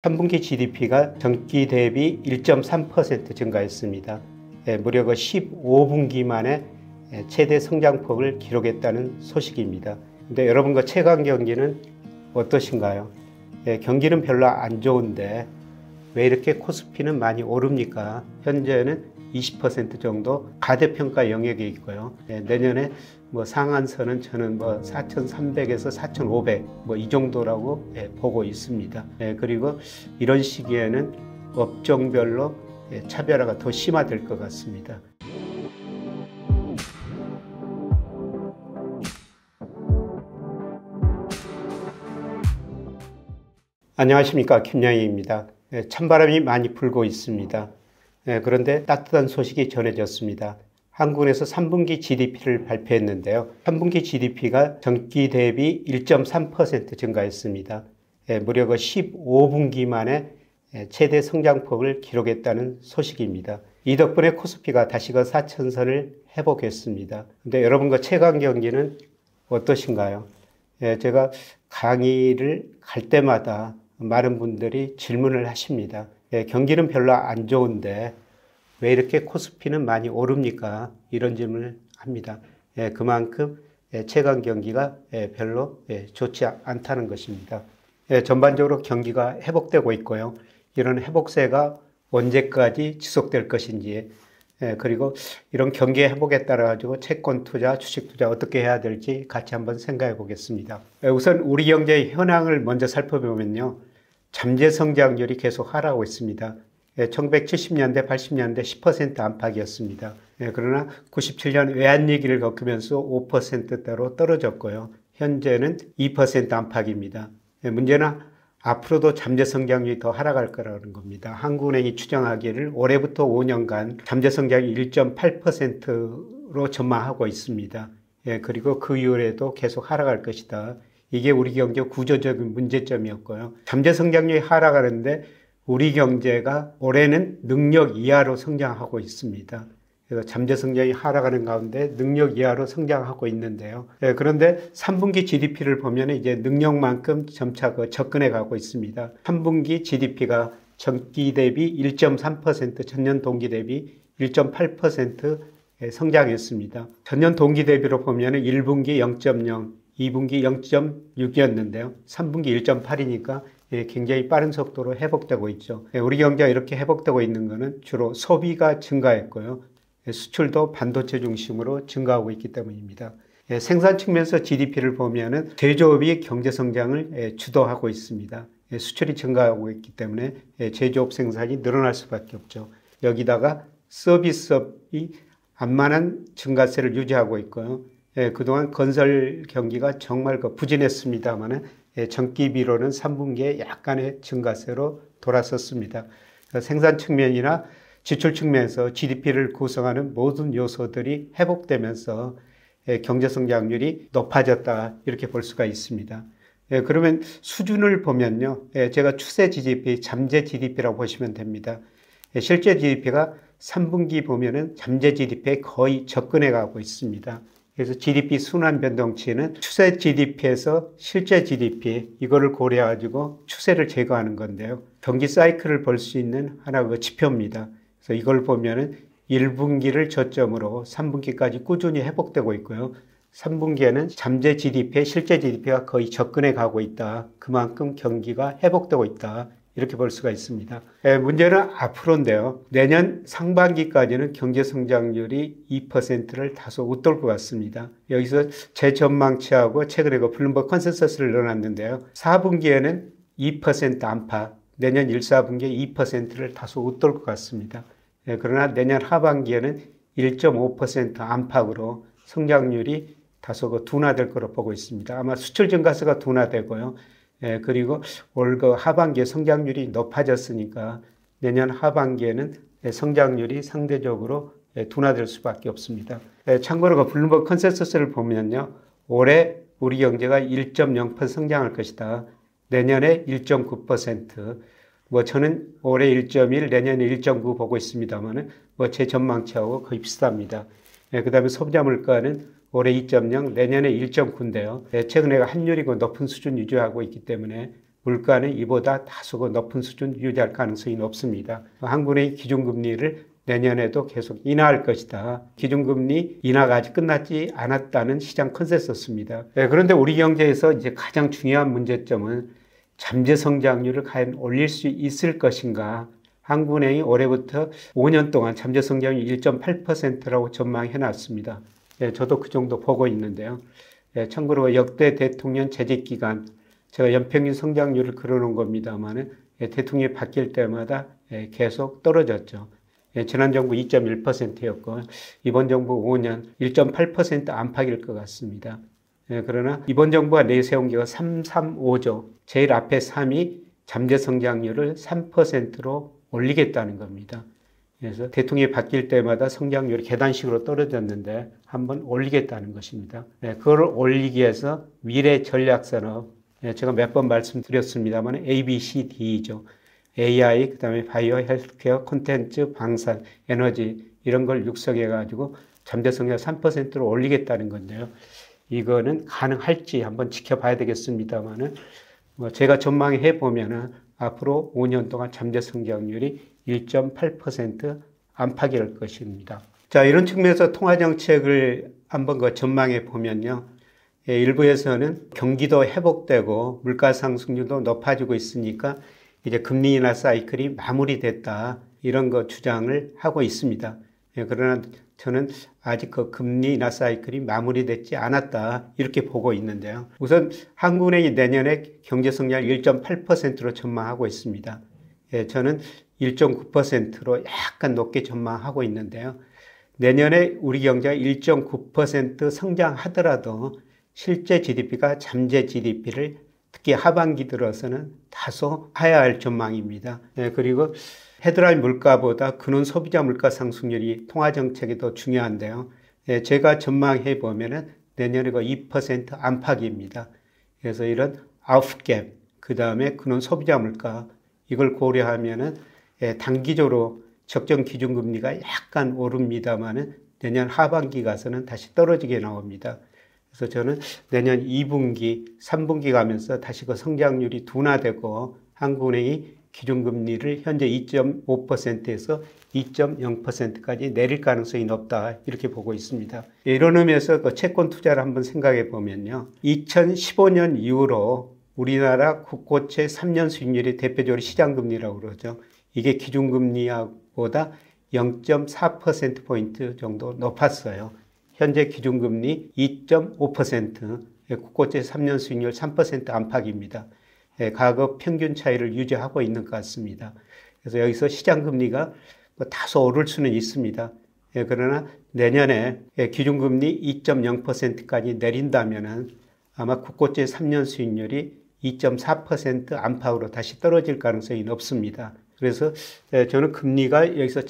3분기 GDP가 전기 대비 1.3% 증가했습니다. 무려 15분기 만에 최대 성장폭을 기록했다는 소식입니다. 근데 여러분과 최강 경기는 어떠신가요? 경기는 별로 안 좋은데 왜 이렇게 코스피는 많이 오릅니까? 현재는 20% 정도 가대평가 영역에 있고요. 내년에 상한선은 저는 4,300에서 4,500 이 정도라고 보고 있습니다. 그리고 이런 시기에는 업종별로 차별화가 더 심화될 것 같습니다. 안녕하십니까, 김양희입니다. 찬바람이 많이 불고 있습니다. 그런데 따뜻한 소식이 전해졌습니다. 한국에서 3분기 GDP를 발표했는데요. 3분기 GDP가 전기 대비 1.3% 증가했습니다. 무려 15분기 만에 최대 성장폭을 기록했다는 소식입니다. 이 덕분에 코스피가 다시 4천선을 회복했습니다. 근데 여러분과 최강 경기는 어떠신가요? 제가 강의를 갈 때마다 많은 분들이 질문을 하십니다. 경기는 별로 안 좋은데 왜 이렇게 코스피는 많이 오릅니까? 이런 질문을 합니다. 그만큼 최강 경기가 별로 좋지 않다는 것입니다. 전반적으로 경기가 회복되고 있고요. 이런 회복세가 언제까지 지속될 것인지, 그리고 이런 경기 회복에 따라 가지고 채권 투자, 주식 투자 어떻게 해야 될지 같이 한번 생각해 보겠습니다. 우선 우리 경제의 현황을 먼저 살펴보면요. 잠재 성장률이 계속 하락하고 있습니다. 1970년대, 80년대 10% 안팎이었습니다. 그러나 97년 외환위기를 겪으면서 5%대로 떨어졌고요. 현재는 2% 안팎입니다. 문제는 앞으로도 잠재 성장률이 더 하락할 거라는 겁니다. 한국은행이 추정하기를 올해부터 5년간 잠재 성장률 1.8%로 전망하고 있습니다. 그리고 그 이후에도 계속 하락할 것이다. 이게 우리 경제 구조적인 문제점이었고요. 잠재 성장률이 하락하는데 우리 경제가 올해는 능력 이하로 성장하고 있습니다. 그래서 잠재 성장이 하락하는 가운데 능력 이하로 성장하고 있는데요. 그런데 3분기 GDP를 보면 이제 능력만큼 점차 접근해 가고 있습니다. 3분기 GDP가 전기 대비 1.3%, 전년 동기 대비 1.8% 성장했습니다. 전년 동기 대비로 보면 1분기 0.0, 2분기 0.6이었는데요. 3분기 1.8이니까 굉장히 빠른 속도로 회복되고 있죠. 우리 경제가 이렇게 회복되고 있는 것은 주로 소비가 증가했고요. 수출도 반도체 중심으로 증가하고 있기 때문입니다. 생산 측면에서 GDP를 보면은 제조업이 경제 성장을 주도하고 있습니다. 수출이 증가하고 있기 때문에 제조업 생산이 늘어날 수밖에 없죠. 여기다가 서비스업이 안만한 증가세를 유지하고 있고요. 그동안 건설 경기가 정말 부진했습니다만 전기비로는 3분기에 약간의 증가세로 돌아섰습니다. 생산 측면이나 지출 측면에서 GDP를 구성하는 모든 요소들이 회복되면서 경제 성장률이 높아졌다 이렇게 볼 수가 있습니다. 그러면 수준을 보면요. 제가 추세 GDP, 잠재 GDP라고 보시면 됩니다. 실제 GDP가 3분기 보면은 잠재 GDP에 거의 접근해 가고 있습니다. 그래서 GDP 순환 변동치는 추세 GDP에서 실제 GDP 이거를 고려해가지고 추세를 제거하는 건데요. 경기 사이클을 볼 수 있는 하나의 지표입니다. 그래서 이걸 보면은 1분기를 저점으로 3분기까지 꾸준히 회복되고 있고요. 3분기에는 잠재 GDP에 실제 GDP가 거의 접근해 가고 있다. 그만큼 경기가 회복되고 있다. 이렇게 볼 수가 있습니다. 문제는 앞으로인데요. 내년 상반기까지는 경제 성장률이 2%를 다소 웃돌 것 같습니다. 여기서 제 전망치하고 최근에 블룸버그 컨센서스를 넣어놨는데요. 4분기에는 2% 안팎, 내년 1, 4분기에 2%를 다소 웃돌 것 같습니다. 그러나 내년 하반기에는 1.5% 안팎으로 성장률이 다소 둔화될 거로 보고 있습니다. 아마 수출 증가세가 둔화되고요. 그리고 올 하반기에 성장률이 높아졌으니까 내년 하반기에는 성장률이 상대적으로 둔화될 수밖에 없습니다. 참고로 블룸버그 컨센서스를 보면요. 올해 우리 경제가 1.0% 성장할 것이다. 내년에 1.9%. 저는 올해 1.1, 내년에 1.9 보고 있습니다만은 제 전망치하고 거의 비슷합니다. 그 다음에 소비자 물가는 올해 2.0, 내년에 1.9인데요. 최근에 환율이 높은 수준 유지하고 있기 때문에 물가는 이보다 다소 높은 수준 유지할 가능성이 높습니다. 한국은행이 기준금리를 내년에도 계속 인하할 것이다. 기준금리 인하가 아직 끝나지 않았다는 시장 컨센서스입니다. 그런데 우리 경제에서 이제 가장 중요한 문제점은 잠재 성장률을 과연 올릴 수 있을 것인가. 한국은행이 올해부터 5년 동안 잠재 성장률 1.8%라고 전망해 놨습니다. 저도 그 정도 보고 있는데요. 참고로 역대 대통령 재직 기간 제가 연평균 성장률을 그려놓은 겁니다만 대통령이 바뀔 때마다 계속 떨어졌죠. 지난 정부 2.1%였고 이번 정부 5년 1.8% 안팎일 것 같습니다. 그러나 이번 정부가 내세운 게 335조, 제일 앞에 3이 잠재 성장률을 3%로 올리겠다는 겁니다. 그래서 대통령이 바뀔 때마다 성장률이 계단식으로 떨어졌는데 한번 올리겠다는 것입니다. 그걸 올리기 위해서 미래 전략산업, 제가 몇 번 말씀드렸습니다만 A, B, C, D죠. AI, 그 다음에 바이오, 헬스케어, 콘텐츠, 방산, 에너지 이런 걸 육성해가지고 잠재 성장률 3%로 올리겠다는 건데요. 이거는 가능할지 한번 지켜봐야 되겠습니다만은 제가 전망해 보면은 앞으로 5년 동안 잠재 성장률이 1.8% 안팎일 것입니다. 자, 이런 측면에서 통화정책을 한번 전망해 보면요. 일부에서는 경기도 회복되고 물가 상승률도 높아지고 있으니까 이제 금리 인하 사이클이 마무리됐다. 이런 거 주장을 하고 있습니다. 그러나 저는 아직 그 금리 인하 사이클이 마무리되지 않았다. 이렇게 보고 있는데요. 우선 한국은행이 내년에 경제 성장을 1.8%로 전망하고 있습니다. 저는 1.9%로 약간 높게 전망하고 있는데요. 내년에 우리 경제가 1.9% 성장하더라도 실제 GDP가 잠재 GDP를 특히 하반기 들어서는 다소 하야할 전망입니다. 그리고 헤드라인 물가보다 근원 소비자 물가 상승률이 통화정책이 더 중요한데요. 제가 전망해 보면은 내년에 2% 안팎입니다. 그래서 이런 아웃갭, 그 다음에 근원 소비자 물가 이걸 고려하면은 단기적으로 적정 기준금리가 약간 오릅니다만은 내년 하반기 가서는 다시 떨어지게 나옵니다. 그래서 저는 내년 2분기, 3분기 가면서 다시 그 성장률이 둔화되고 한국은행이 기준금리를 현재 2.5%에서 2.0%까지 내릴 가능성이 높다 이렇게 보고 있습니다. 이런 의미에서 그 채권 투자를 한번 생각해 보면요. 2015년 이후로 우리나라 국고채 3년 수익률이 대표적으로 시장금리라고 그러죠. 이게 기준금리보다 0.4%포인트 정도 높았어요. 현재 기준금리 2.5%, 국고채 3년 수익률 3% 안팎입니다. 과거 평균 차이를 유지하고 있는 것 같습니다. 그래서 여기서 시장금리가 다소 오를 수는 있습니다. 그러나 내년에 기준금리 2.0%까지 내린다면 아마 국고채 3년 수익률이 2.4% 안팎으로 다시 떨어질 가능성이 높습니다. 그래서 저는 금리가 여기서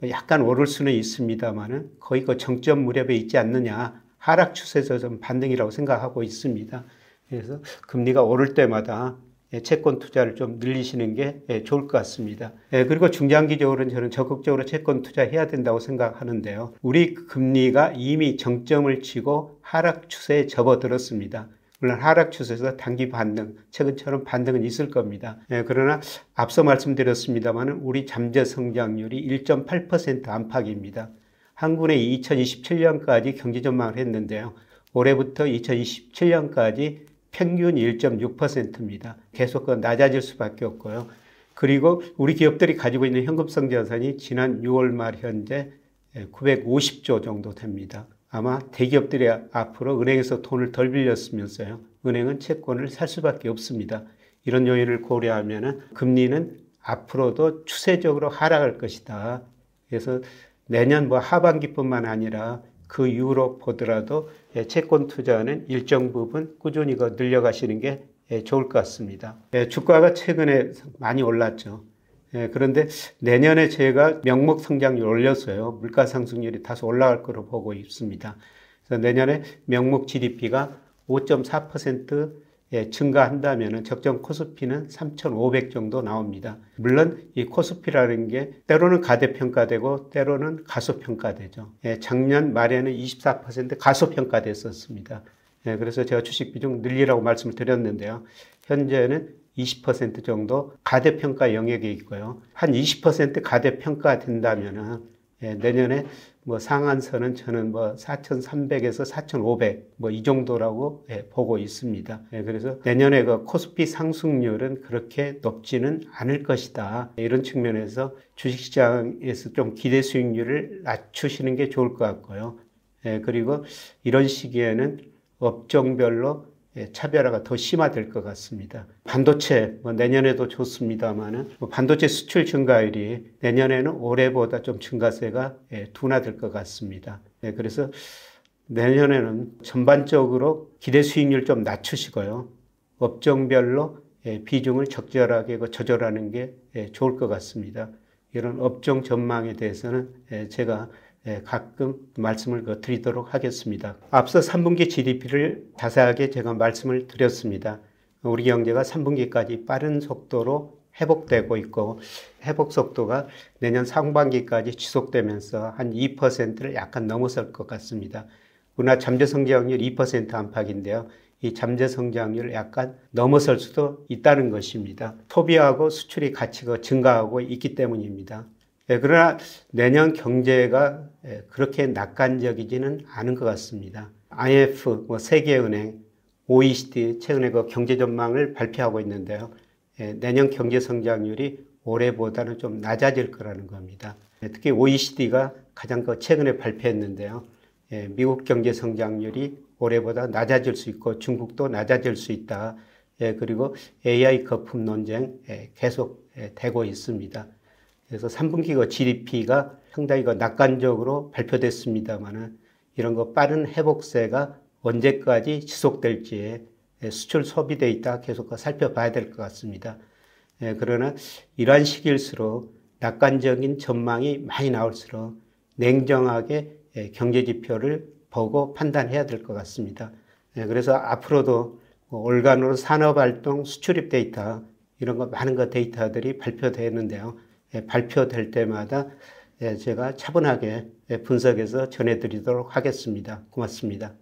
약간 오를 수는 있습니다만은 거의 그 정점 무렵에 있지 않느냐, 하락 추세에서 좀 반등이라고 생각하고 있습니다. 그래서 금리가 오를 때마다 채권 투자를 좀 늘리시는 게 좋을 것 같습니다. 그리고 중장기적으로는 저는 적극적으로 채권 투자해야 된다고 생각하는데요. 우리 금리가 이미 정점을 치고 하락 추세에 접어들었습니다. 물론 하락 추세에서 단기 반등, 최근처럼 반등은 있을 겁니다. 그러나 앞서 말씀드렸습니다만 우리 잠재 성장률이 1.8% 안팎입니다. 한국은행이 2027년까지 경제 전망을 했는데요. 올해부터 2027년까지 평균 1.6%입니다. 계속 낮아질 수밖에 없고요. 그리고 우리 기업들이 가지고 있는 현금성 자산이 지난 6월 말 현재 950조 정도 됩니다. 아마 대기업들이 앞으로 은행에서 돈을 덜 빌렸으면서요. 은행은 채권을 살 수밖에 없습니다. 이런 요인을 고려하면 금리는 앞으로도 추세적으로 하락할 것이다. 그래서 내년 하반기뿐만 아니라 그 이후로 보더라도 채권 투자는 일정 부분 꾸준히 늘려가시는 게 좋을 것 같습니다. 주가가 최근에 많이 올랐죠. 그런데 내년에 제가 명목 성장률 올렸어요. 물가 상승률이 다소 올라갈 거로 보고 있습니다. 그래서 내년에 명목 GDP가 5.4% 증가한다면 적정 코스피는 3,500 정도 나옵니다. 물론 이 코스피라는 게 때로는 가대평가되고 때로는 가소평가되죠. 작년 말에는 24% 가소평가됐었습니다. 그래서 제가 주식 비중 늘리라고 말씀을 드렸는데요. 현재는 20% 정도 가대평가 영역에 있고요. 한 20% 가대평가 된다면은 내년에 뭐 상한선은 저는 뭐 4,300에서 4,500 뭐 이 정도라고 보고 있습니다. 그래서 내년에 그 코스피 상승률은 그렇게 높지는 않을 것이다. 이런 측면에서 주식시장에서 좀 기대 수익률을 낮추시는 게 좋을 것 같고요. 그리고 이런 시기에는 업종별로 차별화가 더 심화될 것 같습니다. 반도체 뭐 내년에도 좋습니다만은 반도체 수출 증가율이 내년에는 올해보다 좀 증가세가 둔화될 것 같습니다. 그래서 내년에는 전반적으로 기대 수익률 좀 낮추시고요. 업종별로 비중을 적절하게 조절하는 게 좋을 것 같습니다. 이런 업종 전망에 대해서는 제가 가끔 말씀을 드리도록 하겠습니다. 앞서 3분기 GDP를 자세하게 제가 말씀을 드렸습니다. 우리 경제가 3분기까지 빠른 속도로 회복되고 있고 회복 속도가 내년 상반기까지 지속되면서 한 2%를 약간 넘어설 것 같습니다. 우리나라 잠재 성장률 2% 안팎인데요. 이 잠재 성장률을 약간 넘어설 수도 있다는 것입니다. 소비하고 수출이 같이 증가하고 있기 때문입니다. 그러나 내년 경제가 그렇게 낙관적이지는 않은 것 같습니다. IMF, 세계은행, OECD 최근에 그 경제 전망을 발표하고 있는데요. 내년 경제 성장률이 올해보다는 좀 낮아질 거라는 겁니다. 특히 OECD가 가장 최근에 발표했는데요. 미국 경제 성장률이 올해보다 낮아질 수 있고 중국도 낮아질 수 있다. 그리고 AI 거품 논쟁 계속 되고 있습니다. 그래서 3분기 GDP가 상당히 낙관적으로 발표됐습니다만은 이런 빠른 회복세가 언제까지 지속될지 수출 소비 데이터 계속 살펴봐야 될 것 같습니다. 그러나 이러한 시기일수록 낙관적인 전망이 많이 나올수록 냉정하게 경제 지표를 보고 판단해야 될 것 같습니다. 그래서 앞으로도 올간으로 산업활동 수출입 데이터 이런 많은 데이터들이 발표되는데요. 발표될 때마다 제가 차분하게 분석해서 전해드리도록 하겠습니다. 고맙습니다.